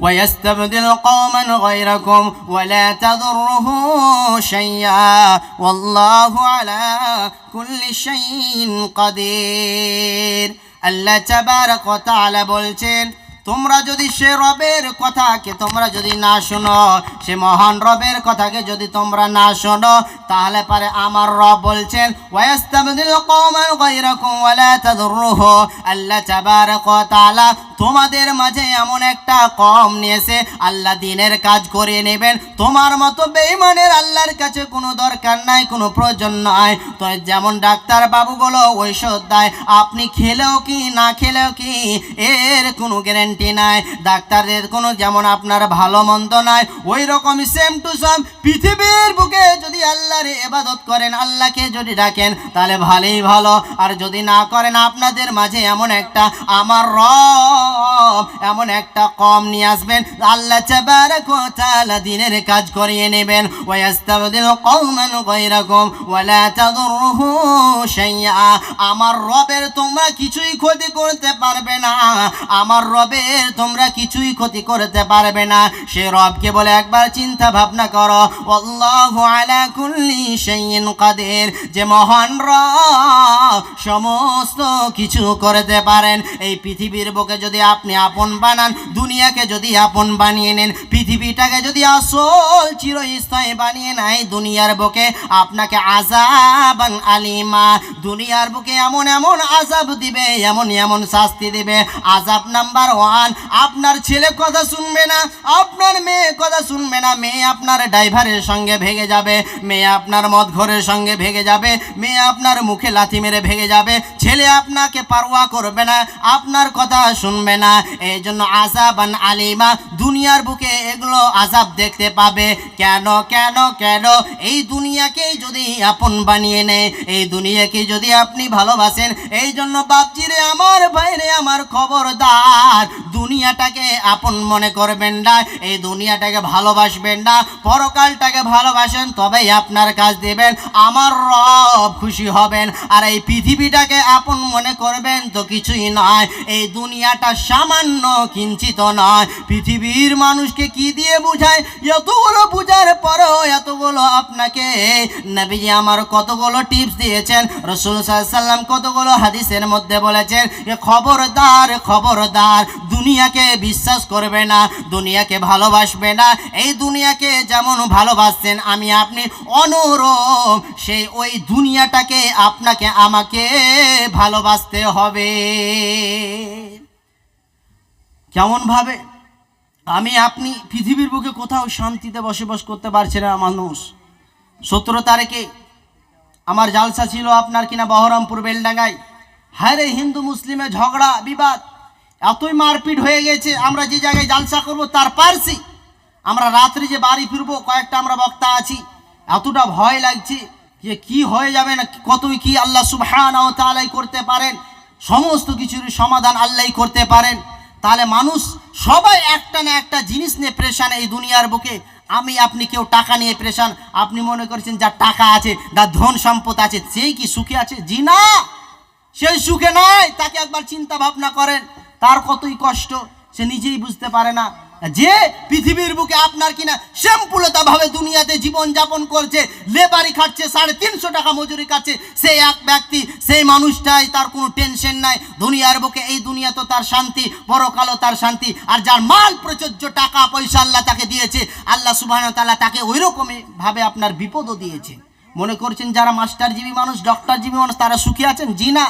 ويستبدل قوما غيركم ولا تضره شيئا والله على كل شيء قدير। আল্লাহ তাবারক ওয়া তাআলা বলছেন, তোমরা যদি সে রবের কথাকে তোমরা যদি না শোনো, সে মহান রবের কথাকে যদি তোমরা না শোনো, তাহলে পারে আমার রব বলছেন ওয়াস্তাবদিল কওমান গায়রাকুম ওয়ালা তাদুরুহু। আল্লাহ তাবারক ওয়া তাআলা তোমাদের মাঝে এমন একটা কম নিয়েছে, আল্লাহ দিনের কাজ করিয়ে নেবেন। তোমার মতো বেঈমানের আল্লাহর কাছে কোনো দরকার নাই, কোনো প্রয়োজন নাই। তো যেমন ডাক্তার বাবুগুলো ঔষধ দেয়, আপনি খেলেও কি না খেলেও কি এর কোনো গ্যারান্টি নাই। ডাক্তারদের কোনো যেমন আপনার ভালো মন্দ নাই, ওই রকমই সেম টু সেম পৃথিবীর বুকে যদি আল্লাহর ইবাদত করেন, আল্লাহকে যদি ডাকেন, তাহলে ভালোই ভালো। আর যদি না করেন, আপনাদের মাঝে এমন একটা আমার রব এমন একটা কম নিয়ে আসবেন, আল্লাহ তাবারক ওয়া তাআলা দিনের কাজ করিয়ে নেবেন। ওয়াস্তাবদিল কওমান গায়রাকুম ওয়ালা তাদুরুহু শাইআ। আমার রবের তোমরা কিছুই ক্ষতি করতে পারবে না, আমার রবের তোমরা কিছুই ক্ষতি করতে পারবে না। সে রবকে বলে একবার চিন্তা ভাবনা করো, আল্লাহু আলা কুল্লি শাইইন কাদির, যে মহান রব সমস্ত কিছু করতে পারেন। এই পৃথিবীর বুকে যদি আপনি আপন বানান, দুনিয়াকে যদি আপন বানিয়ে নেন, পৃথিবীটাকে যদি আসল চিরস্থায়ী বানিয়ে নেয়, দুনিয়ার বুকে আপনাকে আযাবান আলিমা, দুনিয়ার বুকে এমন এমন আযাব দিবে, এমন এমন শাস্তি দিবে। আযাব নাম্বার 1, আপনার ছেলে কথা শুনবে না, আপনার মেয়ে কথা শুনবে না, মেয়ে আপনার ড্রাইভারের সঙ্গে ভেগে যাবে, মেয়ে আপনার মদ ঘরের সঙ্গে ভেগে যাবে, মেয়ে আপনার মুখে লাথি মেরে ভেগে যাবে, ছেলে আপনাকে পারওয়া করবে না, আপনার কথা শুনবে না। এই জন্য আযাবান আলিমা, দুনিয়ার বুকে এগুলো আযাব দেখতে পাবে। কেন কেন কেন? এই দুনিয়াকেই যদি আপন বানিয়ে নেয়, এই দুনিয়াকে যদি আপনি ভালোবাসেন, এই জন্য বাপজিরে আমার ভাইরে আমার খবরদার, দুনিয়াটাকে আপন মনে করবেন না, এই দুনিয়াটাকে ভালোবাসবেন না, পরকালটাকে ভালোবাসেন, তবেই আপনার কাজ দেবেন, আমার রব খুশি হবেন। আর এই পৃথিবীটাকে আপন মনে করবেন তো কিছুই নয়, এই দুনিয়াটা সামান্য কিঞ্চিত নয়। পৃথিবীর মানুষকে কি দিয়ে বুঝায়, এতগুলো বুঝার পরেও এতগুলো আপনাকে নবীজি আমার কতগুলো টিপস দিয়েছেন, রাসূল সাল্লাল্লাহু আলাইহি ওয়াসাল্লাম কতগুলো হাদিসের মধ্যে বলেছেন, খবরদার খবরদার, দুনিয়াকে বিশ্বাস করবে না, দুনিয়াকে ভালোবাসবে না। এই দুনিয়াকে যেমন ভালোবাসছেন আমি আপনি অনুরূপ সেই ওই দুনিয়াটাকে আপনাকে আমাকে ভালোবাসতে হবে। কেমন ভাবে? আমি আপনি পৃথিবীর বুকে কোথাও শান্তিতে বসবাস করতে পারছে না মানুষ। 17 তারিখে আমার জালসা ছিল আপনার কিনা বহরমপুর বেলডাঙ্গায়। হ্যাঁ রে, হিন্দু মুসলিমে ঝগড়া বিবাদ, এতই মারপিট হয়ে গেছে। আমরা যে জায়গায় জালসা করব তার পারছি, আমরা রাত্রি যে বাড়ি ফিরবো, কয়েকটা আমরা বক্তা আছি, এতটা ভয় লাগছে যে কি হয়ে যাবে না, কতই কি আল্লাহ সুবহানাহু ওয়া তাআলা করতে পারেন, সমস্ত কিছুর সমাধান আল্লাহই করতে পারেন। তাহলে মানুষ সবাই একটা না একটা জিনিস নিয়ে প্রেশান এই দুনিয়ার বুকে। আমি আপনি কেউ টাকা নিয়ে প্রেশান। আপনি মনে করছেন যার টাকা আছে, যার ধন সম্পদ আছে, সেই কি সুখে আছে? জি না, সেই সুখে নাই। তাকে একবার চিন্তা ভাবনা করেন, তার কতই কষ্ট সে নিজেই বুঝতে পারে না। যে পৃথিবীর বুকে আপনার কিনা শ্যাম্পুলতা ভাবে দুনিয়াতে জীবন যাপন করছে, লেবারি খাচ্ছে, 350 টাকা মজুরি খাচ্ছে, সেই এক ব্যক্তি, সেই মানুষটাই তার কোনো টেনশন নাই দুনিয়ার বুকে। এই দুনিয়া তো তার শান্তি, পরকালও তার শান্তি। আর যার মাল প্রচুর্য টাকা পয়সা আল্লাহ তাকে দিয়েছে, আল্লাহ সুবহানাহু ওয়া তাআলা তাকে ওই রকমই ভাবে আপনার বিপদও দিয়েছে। মনে করছেন যারা মাস্টারজীবী মানুষ, ডক্টরজীবী মানুষ, তারা সুখী আছেন? জি না।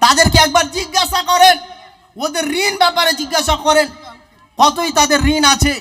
তাদেরকে একবার জিজ্ঞাসা করেন, ওদের ঋণ ব্যাপারে জিজ্ঞাসা করেন, কতই তাদের ঋণ আছে,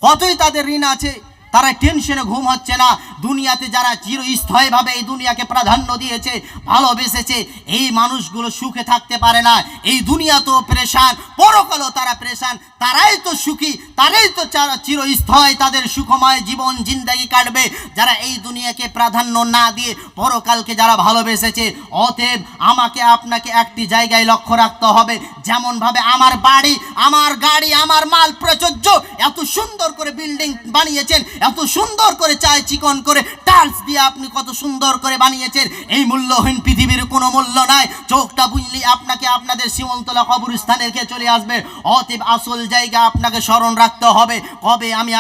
কতই তাদের ঋণ আছে। তারা টেনশনে ঘুম হচ্ছে না। দুনিয়াতে যারা চিরস্থায়ীভাবে এই দুনিয়াকে প্রাধান্য দিয়েছে, ভালোবেসেছে, এই মানুষগুলো সুখে থাকতে পারে না। এই দুনিয়া তো পেরেশান, পরকালও তারা পেরেশান। তারাই তো সুখী, তারাই তো চিরস্থায়ী তাদের সুখময় জীবন জিন্দেগি কাটবে, যারা এই দুনিয়াকে প্রাধান্য না দিয়ে পরকালকে যারা ভালোবেসেছে। অতএব আমাকে আপনাকে একটি জায়গায় লক্ষ্য রাখতে হবে। যেমনভাবে আমার বাড়ি, আমার গাড়ি, আমার মাল প্রাচুর্য, এত সুন্দর করে বিল্ডিং বানিয়েছেন, এত সুন্দর করে চায় চিকন করে টাইলস দিয়ে আপনি কত সুন্দর করে বানিয়েছেন। এই মূল্যহীন পৃথিবীর কোনো মূল্য নাই। চোখটা বুঝলি আপনাকে আপনাদের সীমন্তলা কবরস্থানে রেখে চলে আসবে। অতএব আসল জায়গা আপনাকে স্মরণ রাখতে হবে। কবে আমি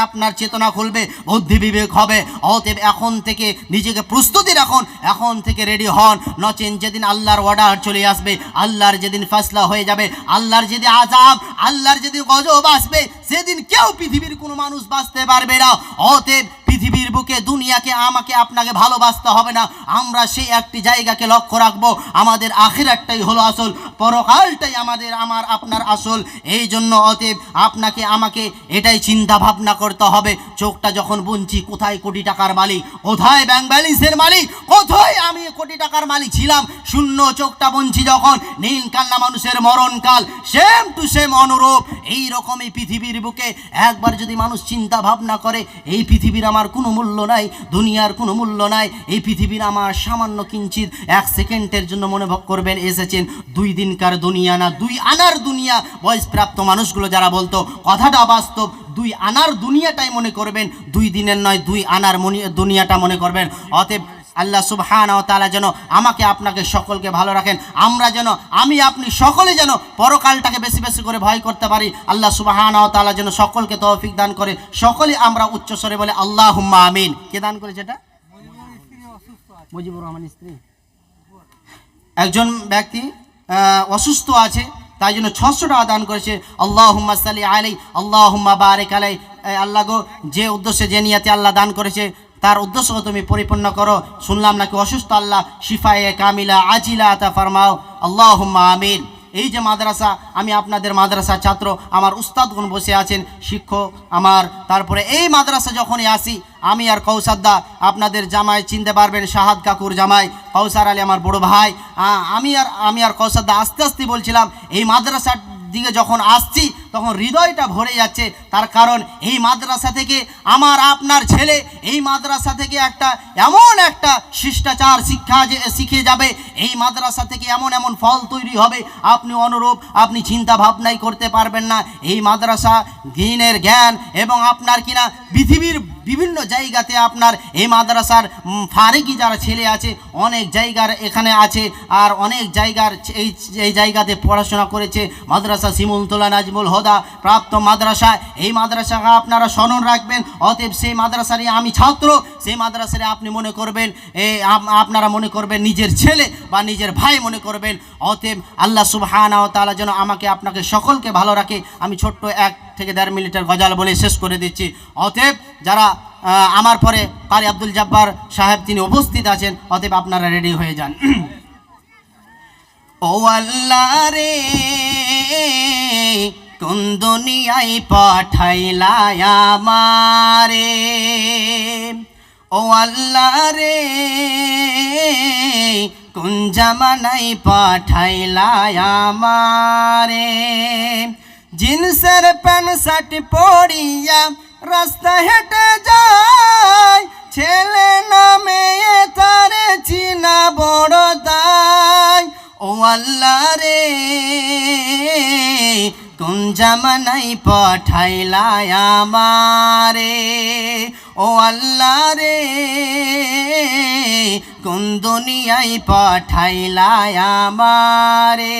আপনার চেতনা খুলবে, বুদ্ধি বিবেক হবে। অতএব এখন থেকে নিজেকে প্রস্তুতি রাখুন, এখন থেকে রেডি হন। নচেন যেদিন আল্লাহর অর্ডার চলে আসবে, আল্লাহর যেদিন ফয়সালা হয়ে যাবে, আল্লাহর যেদিন আযাব, আল্লাহর যেদিন গজব আসবে, সেদিন কেউ পৃথিবীর কোনো মানুষ বাঁচতে পারবে না। অতএব পৃথিবীর বুকে দুনিয়াকে আমাকে আপনাকে ভালোবাসতে হবে না। আমরা সেই একটি জায়গাকে লক্ষ্য রাখবো, আমাদের আখিরাতটাই হলো আসল, পরকালটাই আমার আপনার আসল। এই জন্য অতএব আপনাকে আমাকে এটাই চিন্তা ভাবনা করতে হবে। চোখটা যখন বুনছি, কোথায় কোটি টাকার মালিক, কোথায় ব্যাংক ব্যালেন্সের মালিক, কোথায় আমি কোটি টাকার মালিক ছিলাম। শূন্য চোখটা বুনছি যখন, নীল কান্না মানুষের মরণকাল, সেম টু সেম অনুরূপ। এই রকমই পৃথিবীর বুকে একবার যদি মানুষ চিন্তা ভাবনা করে, এই পৃথিবীর আমার কোনো মূল্য নাই, দুনিয়ার কোনো মূল্য নাই, এই পৃথিবীর আমার সামান্য কিঞ্চিত এক সেকেন্ডের জন্য মনে করবেন এসেছেন 2 দিনকার দুনিয়া না 2 আনার দুনিয়া। বয়সপ্রাপ্ত মানুষগুলো যারা বলতো, কথাটা বাস্তব। 2 আনার দুনিয়াটাই মনে করবেন, 2 দিনের নয়, 2 আনার দুনিয়াটা মনে করবেন। অতএব আল্লাহ সুবহানাহু ওয়া তাআলা যেন আমাকে আপনাকে সকলকে ভালো রাখেন। আমরা যেন, আমি আপনি সকলে যেন পরকালটাকে বেশি বেশি করে ভয় করতে পারি। আল্লাহ সুবহানাহু ওয়া তাআলা যেন সকলকে তৌফিক দান করে। সকলে আমরা উচ্চস্বরে বলে আল্লাহুম্মা আমিন। কে দান করেছে এটা? মুজিবুর রহমান স্ত্রী। একজন ব্যক্তি অসুস্থ আছে, তাই জন্য 600 টাকা দান করেছে। আল্লাহুম্মা সাল্লি আলাইহি, আল্লাহুম্মা বারিক আলাইহি। আল্লাহ গো, যে উদ্দেশ্যে যে নিয়াতে আল্লাহ দান করেছে, তার উদ্দেশ্য তুমি পরিপূর্ণ করো। শুনলাম নাকি অসুস্থ, আল্লাহ শিফায়ে কামিলা আজিলা আতা ফরমাও, আল্লাহুম্মা আমিন। এই যে মাদ্রাসা, আমি আপনাদের মাদ্রাসার ছাত্র, আমার উস্তাদগণ বসে আছেন, শিক্ষক আমার। তারপরে এই মাদ্রাসা যখনই আসি, আমি আর কৌসারদা, আপনাদের জামাই চিনতে পারবেন, শাহাদ কাকুর জামাই কৌসার আলী আমার বড় ভাই। আমি আর কৌসারদা আস্তে আস্তে বলছিলাম, এই মাদ্রাসার দিকে যখন আসছি তখন হৃদয়টা ভরে যাচ্ছে। তার কারণ এই মাদ্রাসা থেকে আমার আপনার ছেলে এই মাদ্রাসা থেকে এমন একটা শিষ্টাচার শিক্ষা যে শিখে যাবে, এই মাদ্রাসা থেকে এমন এমন ফল তৈরি হবে, আপনি অনুরূপ আপনি চিন্তা ভাবনাই করতে পারবেন না। এই মাদ্রাসা দিনের জ্ঞান এবং আপনার কিনা পৃথিবীর বিভিন্ন জায়গাতে আপনার এই মাদ্রাসার ফারিকি যারা ছেলে আছে, অনেক জায়গার এখানে আছে, আর অনেক জায়গার এই জায়গাতে পড়াশোনা করেছে। মাদ্রাসা শিমুলতলা নাজমুল হুদা প্রাপ্ত মাদ্রাসা, এই মাদ্রাসাকে আপনারা স্মরণ রাখবেন। অতএব সেই মাদ্রাসারই আমি ছাত্র, সেই মাদ্রাসারে আপনি মনে করবেন, আপনারা মনে করবেন নিজের ছেলে বা নিজের ভাই মনে করবেন। অতএব আল্লাহ সুবহানাহু ওয়া তাআলা যেন আমাকে আপনাকে সকলকে ভালো রাখে। আমি ছোট্ট 1 থেকে 1.5 মিনিটের গজাল বলে শেষ করে দিচ্ছি। অতএব যারা আমার পরে কারি আব্দুল জব্বার সাহেব তিনি উপস্থিত আছেন, অতএব আপনারা রেডি হয়ে যান। ও আল্লাহ রে, কোন দুনিয়ায় পাঠাইলা আমারে, ও আল্লাহ রে, কোন জামানায় পাঠাইলা আমারে। জিন্সের প্যান্ট শার্ট পরিয়া রাস্তা হেঁটে যায়, ছেলে না মেয়ে তারে চিনা বড় দায়। ও আল্লাহ রে, কোন জামানায় পাঠাইলা আমারে, ও আল্লাহ রে, কোন দুনিয়ায় পাঠাইলা আমারে।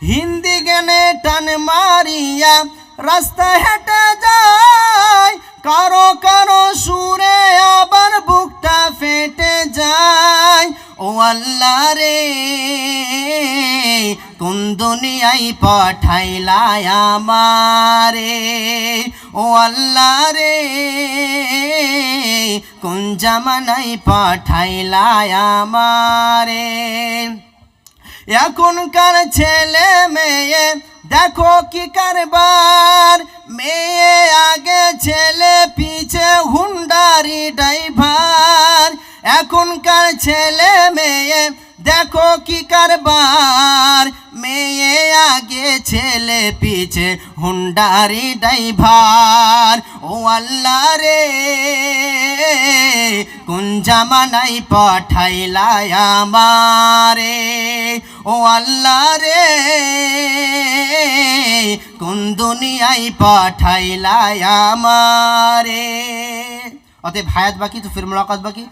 হিন্দি গানে টান মারিয়া রাস্তা হেঁটে যায়, কারো কারো সুরে আবার বুকটা ফেটে যায়। ও আল্লাহ রে, কোন দুনিয়ায় পাঠাইলা আমারে, ও আল্লাহ রে, কোন জামানায় পাঠাইলা আমারে। এখনকার ছেলে মেয়ে দেখো কি কারবার, মেয়ে আগে ছেলে পিছে হুন্ডারি ড্রাইভার। এখনকার ছেলে মেয়ে দেখো কি কারবার, মেয়ে আগে ছেলে পিছে হুন্ডারি ড্রাইভার। ও আল্লাহ রে কোন জামানাই পাঠাইলা আমারে, ও আল্লাহ রে কোন দুনিয়ায় পাঠাইলা আমারে। অতএব হায়াত বাকি তো ফির মুলাকাত বাকি।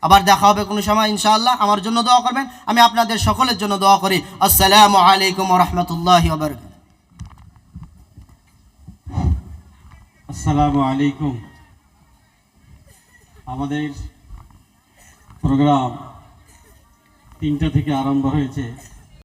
আবার দেখা হবে কোনো সময় ইনশাআল্লাহ। আমার জন্য দোয়া করবেন, আমি আপনাদের সকলের জন্য দোয়া করি। আসসালামু আলাইকুম ওয়া রাহমাতুল্লাহি ওয়া বারাকাতুহু।
আসসালামু আলাইকুম। আমাদের প্রোগ্রাম 3টা থেকে আরম্ভ হয়েছে।